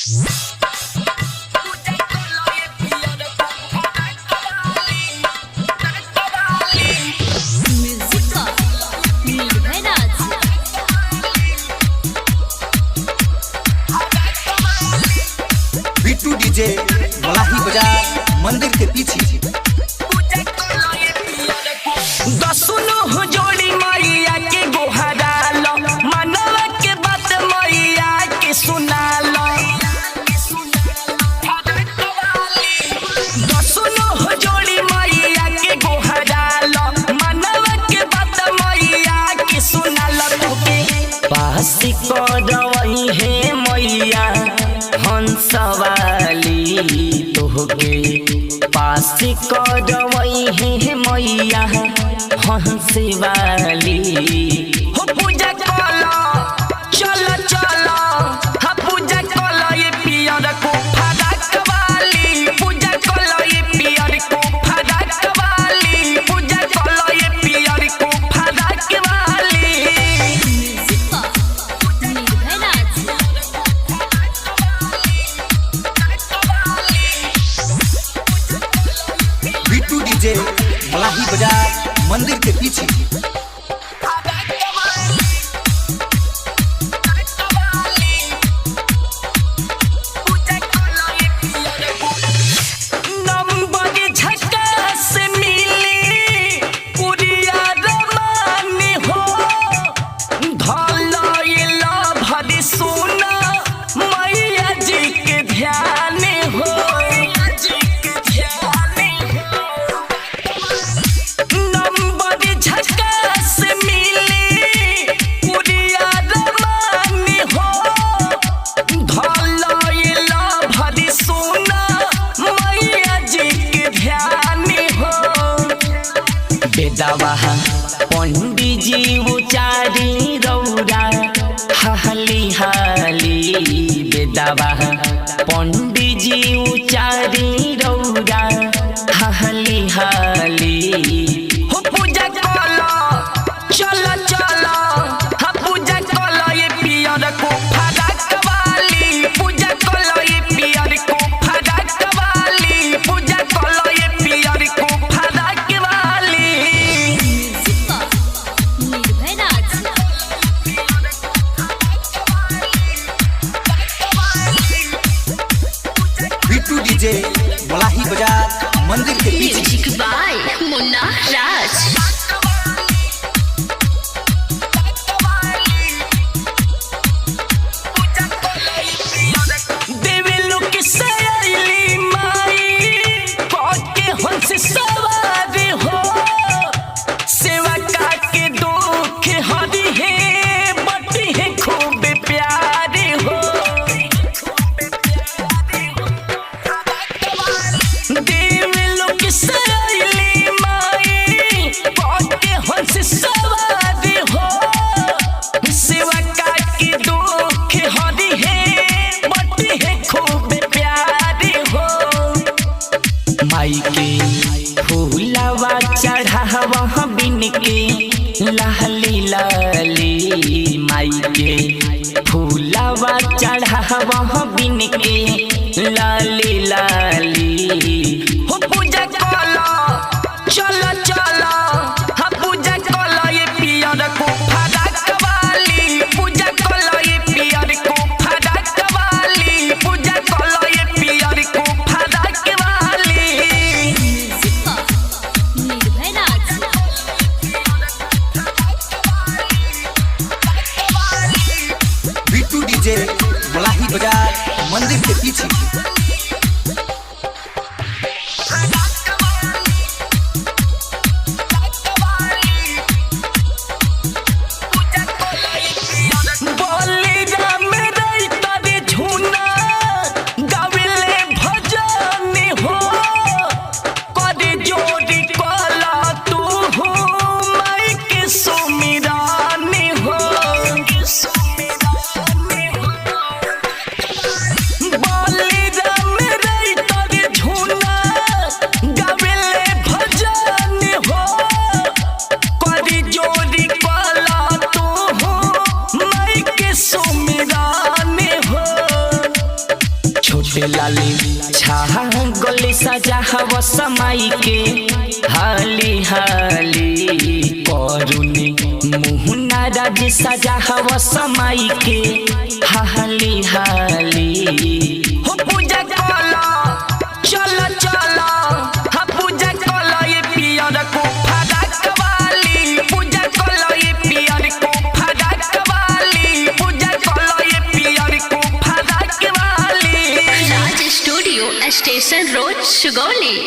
Bittu DJ मलाही बाजार मंदिर के पीछे। दसुनो जोड़ी मैया के गोहरा लो, मनवा के बात मैया के सुना लो। दसुनो जोड़ी मैया के गोहरा लो, मनवा के बात मैया के सुना लो। पास करवई है मैया हंसवाली, तोहके पास करवई है मैया हंसवाली। हो पूजा कलो चलो चलो, हा पूजा कलो ये पियर को फरक वाली, पूजा कलो ये पियर को फरक वाली, पूजा कलो ये पियर को फरक वाली। बिट्टू डीजे मलाही बाजार मंदिर के पीछे। पंडित जी उचारी रौरा हाली हाली बेदावा, पंडित जी उचारी रौरा हाली हाली। हो पूजा कलो चलो चलो, हा पूजा कलो ये पियर को फरक वाली, पूजा कलो ये पियर को फरक वाली, पूजा कलो ये पियर को फरक वाली। बिट्टू डीजे मलाही बाजार मंदिर के पीछे। मुन्ना राज। सवारी हो सेवा के दुख हरी है, बटी है खूब प्यारी हो। देव लोग सैली माई के हंस सवारी हो, सेवा के दुख हरी है, बटी है खूब प्यारी हो। माई के फूलवा चढ़ावा बिन के लाली लाली, माई के फूलवा चढ़ावा बिन के लाली लाली। हो पूजा कलो चलो चलो, हा पूजा कलो ये पियर को फरक वाली, पूजा कलो ये पियर को फरक वाली, पूजा कलो ये पियर को फरक वाली। बिट्टू डीजे मलाही बाजार मंदिर के पीछे। बलिदा होटे लाली छाहा गली सजा हवा समाई के हाली हाली करुनी मुहना राज सजा हवा समाई के हाली हाली हो पूजा कला चला चला हा पूजा कला ये पियर को फरक वाली पूजा कला ये पियर को फरक वाली पूजा कला ये पियर को फरक वाली। राज स्टूडियो स्टेशन रोड सुगौली।